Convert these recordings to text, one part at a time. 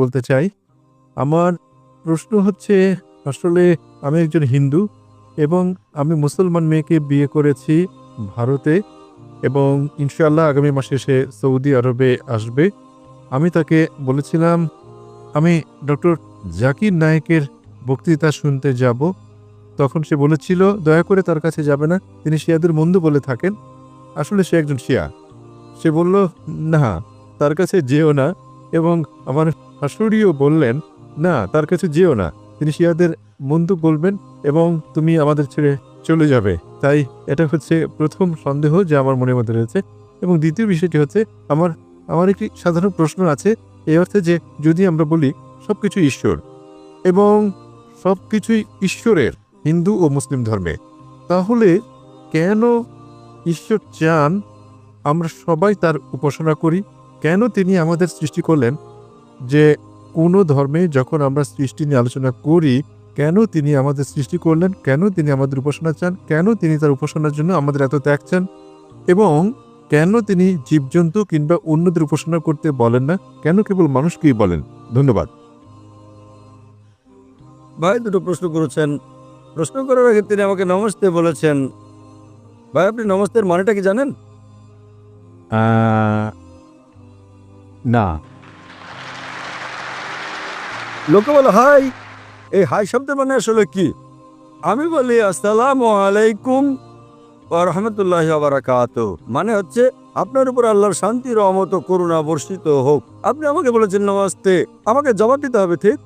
বলতে চাই। আমার প্রশ্ন হচ্ছে, আসলে আমি একজন হিন্দু এবং আমি মুসলমান মেয়েকে বিয়ে করেছি ভারতে, এবং ইনশাআল্লাহ আগামী মাসে সে সৌদি আরবে আসবে। আমি তাকে বলেছিলাম আমি ডক্টর জাকির নায়েকের বক্তৃতা শুনতে যাব। তখন সে বলেছিল দয়া করে তার কাছে যাবে না, তিনি শিয়াদের বন্ধু বলে থাকেন। আসলে সে একজন শিয়া। সে বলল, না, তার কাছে যেও না। এবং আমার শাশুড়িও বললেন, না, তার কাছে যেও না, তিনি শিয়াদের বন্ধু বলবেন এবং তুমি আমাদের ছেড়ে চলে যাবে। তাই এটা হচ্ছে প্রথম সন্দেহ যে আমার মনের মধ্যে রয়েছে। এবং দ্বিতীয় বিষয়টি হচ্ছে, আমার আমার একটি সাধারণ প্রশ্ন আছে, এই অর্থে যে যদি আমরা বলি সবকিছু ঈশ্বর এবং সবকিছুই ঈশ্বরের হিন্দু ও মুসলিম ধর্মে, তাহলে কেন ঈশ্বর চান আমরা সবাই তার উপাসনা করি? কেন তিনি আমাদের সৃষ্টি করলেন? যে কোনো ধর্মে যখন আমরা সৃষ্টি নিয়ে আলোচনা করি, কেন তিনি আমাদের সৃষ্টি করলেন, কেন তিনি আমাদের উপাসনা চান, কেন তিনি তার উপাসনার জন্য আমাদের এত ত্যাগ চান, এবং কেন তিনি জীবজন্তু কিংবা অন্যদের উপাসনা করতে বলেন না, কেন কেবল মানুষকেই বলেন? ধন্যবাদ। ভাই দুটো প্রশ্ন করেছেন। প্রশ্ন করার আগে তিনি আমাকে নমস্তে বলেছেন। ভাই আপনি নমস্তের মানেটা কি জানেন? না। লোকে বলে হাই। এই হাই শব্দের মানে আসলে কি? আমি বলি আসসালামু আলাইকুম ওয়া রাহমাতুল্লাহি ওয়া বারাকাতুহু। মানে হচ্ছে আপনার উপর আল্লাহর শান্তি, রহমত ও করুণা বর্ষিত হোক। আপনি আমাকে বলেছেন নমস্তে, আমাকে জবাব দিতে হবে, ঠিক?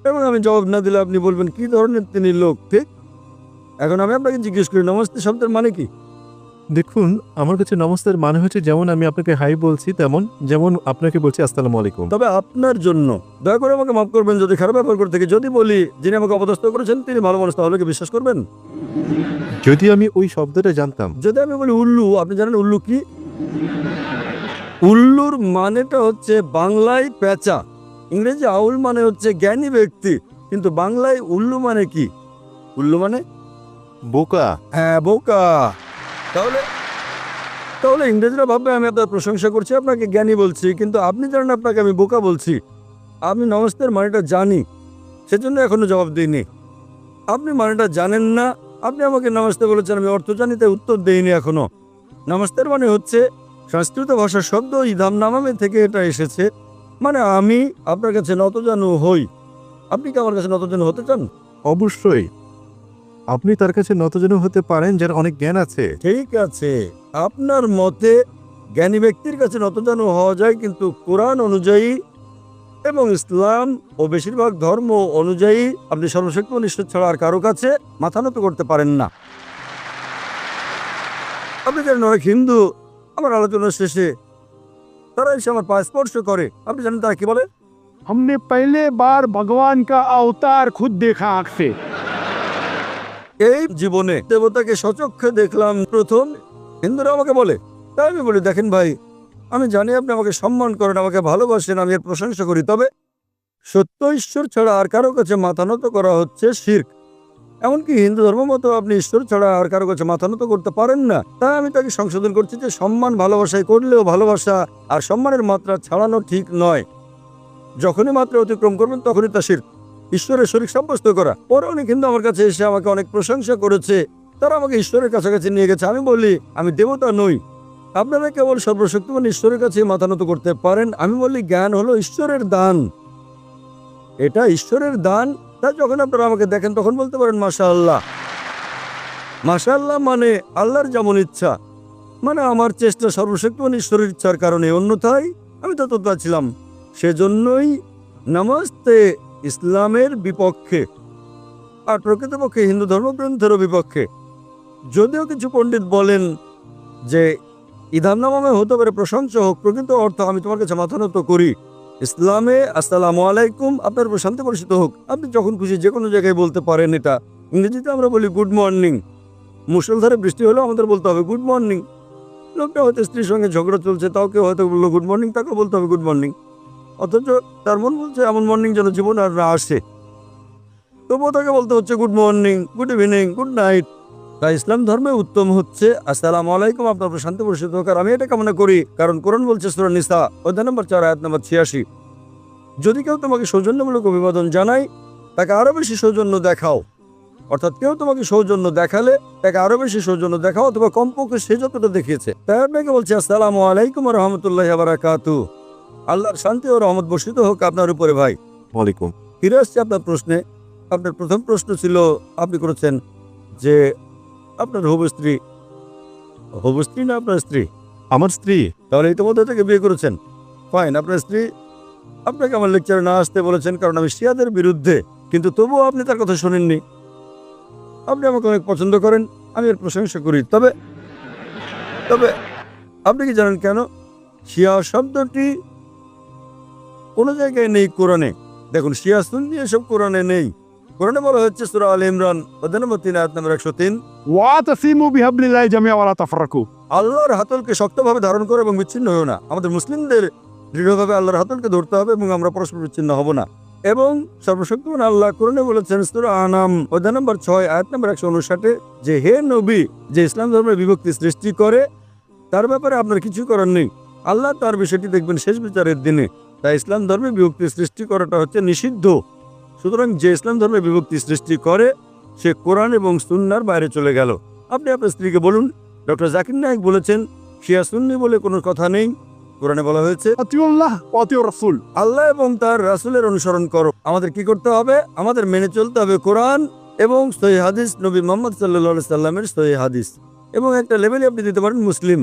এবং আমি জবাব না দিলে আপনি বলবেন কি ধরনের তিনি লোক, ঠিক? এখন আমি আপনাকে জিজ্ঞেস করি নমস্তে শব্দের মানে কি? দেখুন, আমার কাছে নমস্তের মানে হচ্ছে যেমন আমি আপনাকে হাই বলছি, যেমন আপনাকে বলছি আসসালামু আলাইকুম। তবে আপনার জন্য দয়া করে আমাকে মাফ করবেন যদি খারাপ ব্যবহার করে থাকি। যদি বলি যিনি আমাকে অপদস্থ করেছেন তিনি ভালো মানুষ, তাহলে কি বিশ্বাস করবেন? যদি আমি ওই শব্দটা জানতাম। যদি আমি বলি উল্লু, আপনি জানেন উল্লু কি? উল্লুর মানেটা হচ্ছে বাংলায় পেঁচা, ইংরেজি আউল মানে হচ্ছে জ্ঞানী ব্যক্তি, কিন্তু বাংলায় উল্লু মানে কি? উল্লু মানে বোকা। হ্যাঁ, বোকা। তাহলে তাহলে ইংরেজরা ভাববে আমি আপনার প্রশংসা করছি, আপনাকে জ্ঞানী বলছি, কিন্তু আপনি জানেন আপনাকে আমি বোকা বলছি। আমি নমস্তের মানেটা জানি, সেজন্য এখনো জবাব দিইনি। আপনি মানেটা জানেন না, আপনি আমাকে নমস্তে বলেছেন, আমি অর্থ জানি তাই উত্তর দেইনি এখনো। নমস্তের মানে হচ্ছে সংস্কৃত ভাষার শব্দ ইদাম নামামে থেকে এটা এসেছে, মানে আমি আপনার কাছে নতজানু হই। আপনি কি আমার কাছে নতজানু হতে চান? অবশ্যই আপনি তার কাছে নতজানু হতে পারেন যার অনেক জ্ঞান আছে। ঠিক আছে, আপনার মতে জ্ঞানী ব্যক্তির কাছে নতজানু হওয়া যায়, কিন্তু কোরআন অনুযায়ী এবং ইসলাম ও বেশিরভাগ ধর্ম অনুযায়ী আপনি সর্বশক্তিমান ঈশ্বর ছাড়া আর কারো কাছে মাথা নত করতে পারেন না। আপনি জানেন অনেক হিন্দু আমার আলোচনার শেষে তারা এসে আমার পা স্পর্শ করে। আপনি জানেন তারা কি বলে? हमने पहले बार भगवान का अवतार खुद देखा आंख से। এই জীবনে দেবতাকে সচক্ষে দেখলাম প্রথম, হিন্দুরা আমাকে বলে। তাই আমি বলি দেখেন ভাই, আমি জানি আপনি আমাকে সম্মান করেন, আমাকে ভালোবাসেন, আমি এর প্রশংসা করি, তবে সত্য ঈশ্বর ছাড়া আর কারো কাছে মাথা নত করা হচ্ছে শিরক। এমনকি হিন্দু ধর্ম মতো আপনি ঈশ্বর ছাড়া আর কারো কাছে মাথা নত করতে পারেন না। তাই আমি তাকে সংশোধন করছি যে সম্মান ভালোবাসায় করলেও ভালোবাসা আর সম্মানের মাত্রা ছাড়ানো ঠিক নয়। যখনই মাত্রা অতিক্রম করবেন তখনই তা শিরক, ঈশ্বরের শরীক সাব্যস্ত করা। পরে অনেক হিন্দু আমার কাছে এসে আমাকে অনেক প্রশংসা করেছে, তারা আমাকে ঈশ্বরের কাছাকাছি নিয়ে গেছে। আমি বলি আমি দেবতা নই, আপনারা কেবল সর্বশক্তিমান ঈশ্বরের কাছে মাথা নত করতে পারেন। আমি বলি জ্ঞান হলো ঈশ্বরের দান, এটা ঈশ্বরের দান। তাই যখন আপনারা আমাকে দেখেন তখন বলতে পারেন মাশাআল্লাহ। মাশাআল্লাহ মানে আল্লাহর যেমন ইচ্ছা, মানে আমার চেষ্টা সর্বশক্তিমান ঈশ্বরের ইচ্ছার কারণে, অন্যথায় আমি ততটা ছিলাম। সেজন্যই নমস্তে ইসলামের বিপক্ষে আর প্রকৃতপক্ষে হিন্দু ধর্মগ্রন্থেরও বিপক্ষে। যদিও কিছু পণ্ডিত বলেন যে ইদাম নামামে হতে পারে প্রশংসা হোক, প্রকৃত অর্থ আমি তোমার কাছে মাথা নত করি। ইসলামে আসসালামু আলাইকুম, আপনার উপর শান্তি বর্ষিত হোক, আপনি যখন খুশি যে কোনো জায়গায় বলতে পারেন। এটা ইংরেজিতে আমরা বলি গুড মর্নিং। মুষলধারে বৃষ্টি হলেও আমাদের বলতে হবে গুড মর্নিং। লোকটা হয়তো স্ত্রীর সঙ্গে ঝগড়া চলছে, তাও কেউ হয়তো বললো গুড মর্নিং, তাকেও বলতে হবে গুড মর্নিং, অথচ তার মন বলছে এমন মর্নিং যেন জীবন আর না আসে, তবুও তাকে বলতে হচ্ছে good morning, good evening, good night. তাই ইসলাম ধর্মে উত্তম হচ্ছে আসসালামু আলাইকুম, আপনার উপর শান্তি বর্ষিত হোক। আর আমি এটা কামনা করি, কারণ কোরআন বলছে সূরা নিসা অধ্যায় নম্বর 4 আয়াত নম্বর 86, যদি কেউ তোমাকে সৌজন্যমূলক অভিবাদন জানায় তাকে আরো বেশি সৌজন্য দেখাও। অর্থাৎ কেউ তোমাকে সৌজন্য দেখালে তাকে আরো বেশি সৌজন্য দেখাও, অথবা কমপক্ষে সে যতটা দেখিয়েছে। তাই আপনাকে বলছে আসসালামু আলাইকুম ওয়া রাহমাতুল্লাহি ওয়া বারাকাতুহু। আল্লাহর শান্তি ও রহমত বর্ষিত হোক আপনার উপরে ভাই। ওয়ালাইকুম। ফিরে আসছে আপনার প্রশ্নে। আপনার প্রথম প্রশ্ন ছিল আপনি করেছেন যে আপনার হবু স্ত্রী না আপনার স্ত্রী? আমার স্ত্রী। তাহলে ইতিমধ্যে থেকে বিয়ে করেছেন। ফাইন, আপনার স্ত্রী আপনাকে আমার লেকচারে না আসতে বলেছেন কারণ আমি শিয়াদের বিরুদ্ধে, কিন্তু তবুও আপনি তার কথা শোনেননি। আপনি আমাকে অনেক পছন্দ করেন, আমি এর প্রশংসা করি। তবে তবে আপনি কি জানেন কেন শিয়া শব্দটি কোনো জায়গায় নেই কোরআনে? দেখুন, শিয়া সুন্নি এসব কোরআনে নেই। কোরআনে বলা হচ্ছে সূরা আলে ইমরান অধ্যায় নম্বর 3 আয়াত নম্বর 103, ওয়াতাসিমু বিহাবলিল্লাহি জামিআ ওয়া লা তাফরাকু। আল্লাহর হাতলকে শক্তভাবে ধারণ করো এবং বিচ্ছিন্ন হও না। আমাদের মুসলিমদের দৃঢ়ভাবে আল্লাহর হাতলকে ধরতে হবে এবং আমরা পরস্পর বিচ্ছিন্ন হব না। এবং সর্বশক্তিমান আল্লাহ কোরআনে বলেছেন সূরা আনাম অধ্যায় নম্বর 6 আয়াত নম্বর 159 যে হে নবী, যে ইসলাম ধর্মের বিভক্তি সৃষ্টি করে তার ব্যাপারে আপনার কিছু করার নেই। আল্লাহ তার বিষয়টি দেখবেন শেষ বিচারের দিনে। তাই ইসলাম ধর্মে বিভক্তি সৃষ্টি করাটা হচ্ছে নিষিদ্ধ। সুতরাং যে ইসলাম ধর্মে বিভক্তি সৃষ্টি করে সে কোরআন এবং সুন্নাহর বাইরে চলে গেল। আপনি আপনার স্ত্রীকে বলুন, ডক্টর জাকির নায়েক বলেছেন শিয়া সুন্নি বলে কোনো কথা নেই। কোরআনে বলা হয়েছে আতিউল্লাহ ওয়া আতিউর রাসূল। আল্লাহ এবং তার রাসূলের অনুসরণ করো। আমাদের কি করতে হবে? আমাদের মেনে চলতে হবে কোরআন এবং সহিহ হাদিস, নবী মুহাম্মদ সাল্লাল্লাহু আলাইহি সাল্লামের সহিহ হাদিস। এবং একটা লেভেলে আপনি দিতে পারেন মুসলিম।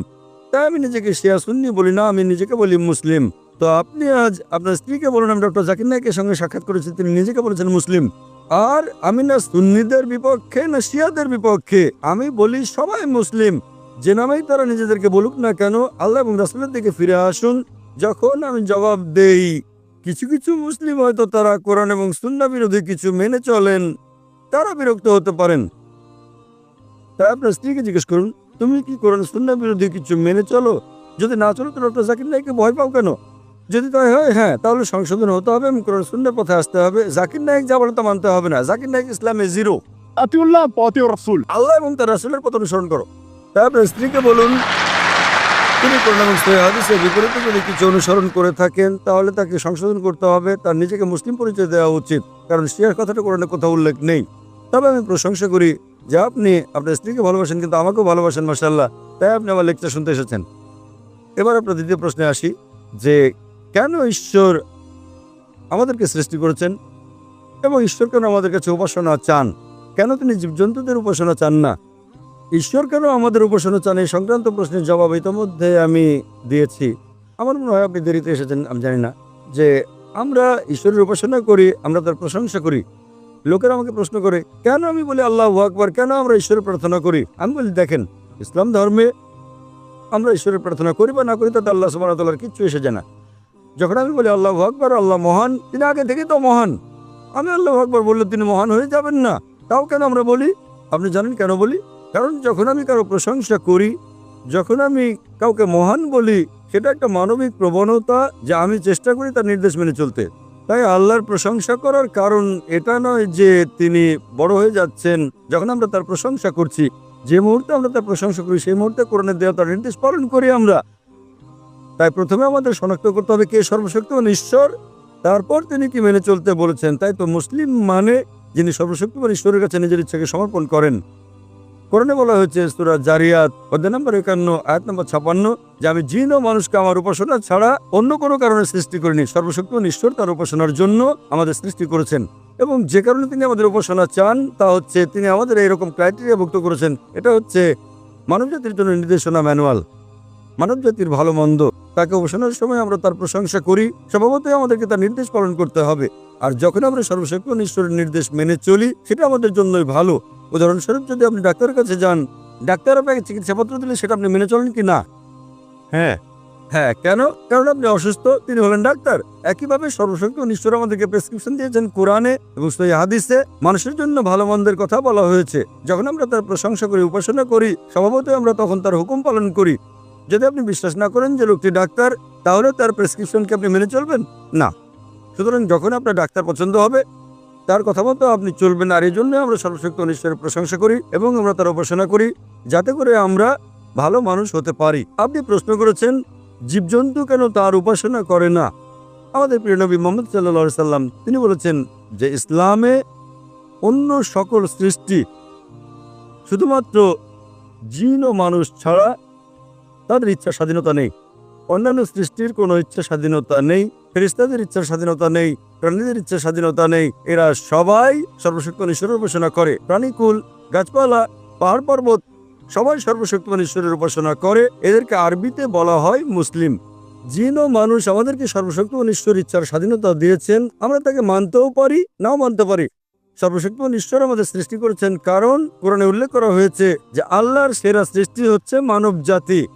তাই আমি নিজেকে শিয়া সুন্নি বলি না, আমি নিজেকে বলি মুসলিম। তো আপনি আজ আপনার স্ত্রীকে বলুন আমি ডক্টর জাকির নায়েকের সঙ্গে সাক্ষাৎ করেছি, তিনি নিজেকে বলেছেন মুসলিম। আর আমি না সুন্নিদের বিপক্ষে না শিয়াদের বিপক্ষে, আমি বলি সবাই মুসলিম। যে নামেই তারা নিজেদেরকে বলুক না কেন, আল্লাহ এবং রাসূলের দিকে ফিরে আসুন। যখন আমি জবাব দেই কিছু কিছু মুসলিম হয়তো তারা কোরআন এবং সুন্নাহ বিরোধী কিছু মেনে চলেন, তারা বিরক্ত হতে পারেন। তাই আপনার স্ত্রীকে জিজ্ঞেস করুন তুমি কি কোরআন সুন্নাহ বিরোধী কিছু মেনে চলো? যদি না চলো তো ডক্টর জাকির নায়েককে ভয় পাও কেন? যদি তাই হয় হ্যাঁ, তাহলে সংশোধন হতে হবে এবং কোরআন সুন্নাহর পথে আসতে হবে। জাকির নায়েক যা বলে তা মানতে হবে না। জাকির নায়েক ইসলামে জিরো। আতিউল্লাহ ওয়া আতিউর রাসূল। আল্লাহ এবং তার রাসূলের পথ অনুসরণ করো। তাই আপনার স্ত্রীকে বলুন তিনি কোরআন এবং সহিহ হাদিসের বিপরীতে যদি কিছু অনুসরণ করে থাকেন তাহলে তাকে সংশোধন করতে হবে, তার নিজেকে মুসলিম পরিচয় দেওয়া উচিত, কারণ শিয়ার কথাটা কোরআনে কোথাও উল্লেখ নেই। তবে আমি প্রশংসা করি যে আপনি আপনার স্ত্রীকে ভালোবাসেন কিন্তু আমাকেও ভালোবাসেন, মাশাআল্লাহ। তাই আপনি আমার লেকচার শুনতে এসেছেন। এবার আপনার দ্বিতীয় প্রশ্নে আসি যে কেন ঈশ্বর আমাদেরকে সৃষ্টি করেছেন এবং ঈশ্বর কেন আমাদের কাছে উপাসনা চান? কেন তিনি জীবজন্তুদের উপাসনা চান না? ঈশ্বর কেন আমাদের উপাসনা চান? এই সংক্রান্ত প্রশ্নের জবাব ইতিমধ্যে আমি দিয়েছি। আমার মনে হয় আপনি দেরিতে এসেছেন, আমি জানি না। যে আমরা ঈশ্বরের উপাসনা করি, আমরা তার প্রশংসা করি। লোকেরা আমাকে প্রশ্ন করে কেন আমি বলি আল্লাহু আকবার, কেন আমরা ঈশ্বরের প্রার্থনা করি? আমি বলি দেখেন, ইসলাম ধর্মে আমরা ঈশ্বরের প্রার্থনা করি বা না করি তাতে আল্লাহ সুবহানাহু ওয়া তাআলার কিচ্ছু এসে যায় না। যখন আমি বলি আল্লাহু আকবার, আল্লাহ মহান, তিনি আগে থেকেই তো মহান। আমি আল্লাহু আকবার বললে তিনি মহান হয়ে যাবেন না? তাও কেন আমরা বলি? আপনি জানেন কেন বলি? কারণ যখন আমি কারো প্রশংসা করি, যখন আমি কাউকে মহান বলি, সেটা একটা মানবিক প্রবণতা যে আমি চেষ্টা করি তার নির্দেশ মেনে চলতে। তাই আল্লাহর প্রশংসা করার কারণ এটা নয় যে তিনি বড় হয়ে যাচ্ছেন যখন আমরা তার প্রশংসা করছি। যে মুহূর্তে আমরা তার প্রশংসা করি সেই মুহূর্তে কোরআনের দেওয়া তার নির্দেশ পালন করি আমরা। তাই প্রথমে আমাদের শনাক্ত করতে হবে কে সর্বশক্তিমান ঈশ্বর, তারপর তিনি কি মেনে চলতে বলেছেন। তাই তো মুসলিম মানে যিনি সর্বশক্তিমান ঈশ্বরের কাছে নিজের ইচ্ছাকে সমর্পণ করেন। কোরআনে বলা হয়েছে সূরা জারিয়াত অধ্যায় নম্বর 51 আয়াত নম্বর 56 যে আমি জিন ও মানুষকে আমার উপাসনা ছাড়া অন্য কোনো কারণে সৃষ্টি করিনি। সর্বশক্তিমান ঈশ্বর তার উপাসনার জন্য আমাদের সৃষ্টি করেছেন এবং যে কারণে তিনি আমাদের উপাসনা চান তা হচ্ছে তিনি আমাদের এইরকম ক্রাইটেরিয়া ভুক্ত করেছেন। এটা হচ্ছে মানবজাতির জন্য নির্দেশনা ম্যানুয়াল। মানবজাতির ভালো মন্দ তাকে উপাসনার সময় আমরা তার প্রশংসা করি, স্বভাবতই আমাদেরকে তার নির্দেশ পালন করতে হবে। আর যখন আমরা সর্বশক্তিমান ঈশ্বরের নির্দেশ মেনে চলি সেটা আমাদের জন্যই ভালো। উদাহরণস্বরূপ যদি আপনি ডাক্তারের কাছে যান, ডাক্তার আপনাকে চিকিৎসাপত্র দিলে সেটা আপনি মেনে চলেন কি না? হ্যাঁ। হ্যাঁ, কেন? কারণ আপনি অসুস্থ, তিনি হলেন ডাক্তার। একইভাবে সর্বশক্তিমান ঈশ্বর আমাদেরকে প্রেসক্রিপশন দিয়েছেন কোরআনে এবং সহিহ হাদিসে। মানুষের জন্য ভালো মন্দের কথা বলা হয়েছে। যখন আমরা তার প্রশংসা করি, উপাসনা করি, স্বভাবতই আমরা তখন তার হুকুম পালন করি। যদি আপনি বিশ্বাস না করেন যে লোকটি ডাক্তার, তাহলে তার প্রেসক্রিপশনকে আপনি মেনে চলবেন না। সুতরাং যখন আপনার ডাক্তার পছন্দ হবে তার কথা মতো আপনি চলবেন। আর এই জন্য আমরা সর্বশক্তিমান ঈশ্বরের প্রশংসা করি এবং আমরা তার উপাসনা করি যাতে করে আমরা ভালো মানুষ হতে পারি। আপনি প্রশ্ন করেছেন জীবজন্তু কেন তার উপাসনা করে না? আমাদের প্রিয় নবী মুহাম্মদ সাল্লাল্লাহু আলাইহি সাল্লাম তিনি বলেছেন যে ইসলামে অন্য সকল সৃষ্টি শুধুমাত্র জিন ও মানুষ ছাড়া তাদের ইচ্ছা স্বাধীনতা নেই। অন্যান্য সৃষ্টির কোনো ইচ্ছা স্বাধীনতা নেই, ফেরেশতাদের ইচ্ছার স্বাধীনতা নেই, প্রাণীদের ইচ্ছার স্বাধীনতা নেই। এরা সবাই সর্বশক্তিমান ঈশ্বরের উপাসনা করে। প্রাণীকুল, গাছপালা, পাহাড় পর্বত সবাই সর্বশক্তিমান ঈশ্বরের উপাসনা করে। এদেরকে আরবিতে বলা হয় মুসলিম। জিন ও মানুষ আমাদেরকে সর্বশক্তিমান ঈশ্বর ইচ্ছার স্বাধীনতা দিয়েছেন। আমরা তাকে মানতেও পারি, নাও মানতে পারি। সর্বশক্তিমান ঈশ্বর আমাদের সৃষ্টি করেছেন, কারণ কোরআনে উল্লেখ করা হয়েছে যে আল্লাহর সেরা সৃষ্টি হচ্ছে মানব জাতি।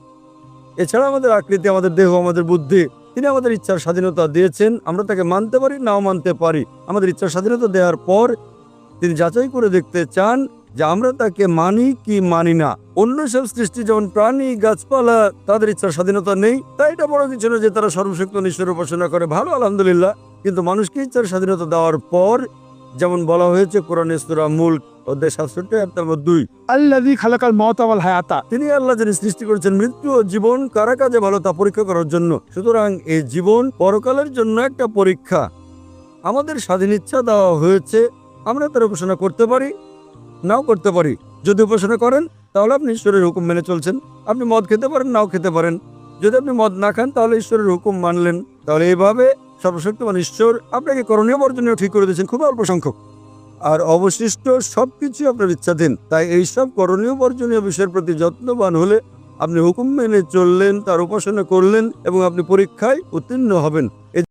এছাড়া আমাদের আকৃতি, আমাদের দেহ, আমাদের বুদ্ধি, তিনি আমাদের ইচ্ছার স্বাধীনতা দিয়েছেন। আমরা তাকে মানতে পারি, নাও মানতে পারি। আমাদের ইচ্ছার স্বাধীনতা দেওয়ার পর তিনি যাচাই করে দেখতে চান যে আমরা তাকে মানি কি মানি না। অন্য সব সৃষ্টি যেমন প্রাণী, গাছপালা, তাদের ইচ্ছার স্বাধীনতা নেই, তাই এটা বড় কিছু না যে তারা সর্বশক্তিমান ঈশ্বরের উপাসনা করে, ভালো, আলহামদুলিল্লাহ। কিন্তু মানুষকে ইচ্ছার স্বাধীনতা দেওয়ার পর যেমন বলা হয়েছে কোরআনে সূরা মুলক অধ্যায় 67 আয়াত নম্বর 2, আল্লাযী খালাকাল মাউতা ওয়াল হায়াতা, তিনি আল্লাহ যিনি সৃষ্টি করেছেন মৃত্যু ও জীবন কারা কাজে ভালো তা পরীক্ষা করার জন্য। সুতরাং এই জীবন পরকালের জন্য একটা পরীক্ষা। আমাদের স্বাধীন ইচ্ছা দেওয়া হয়েছে, আমরা তার উপাসনা করতে পারি, নাও করতে পারি। যদি উপাসনা করেন তাহলে আপনি ঈশ্বরের হুকুম মেনে চলছেন। আপনি মদ খেতে পারেন, নাও খেতে পারেন। যদি আপনি মদ না খান তাহলে ঈশ্বরের হুকুম মানলেন। তাহলে এইভাবে সর্বশক্তিমান ঈশ্বর আপনাকে করণীয় বর্জনীয় ঠিক করে দিয়েছেন, খুব অল্প সংখ্যক। আর অবশিষ্ট সবকিছু আপনার ইচ্ছাধীন। তাই এইসব করণীয় বর্জনীয় বিষয়ের প্রতি যত্নবান হলে আপনি হুকুম মেনে চললেন, তার উপাসনা করলেন এবং আপনি পরীক্ষায় উত্তীর্ণ হবেন।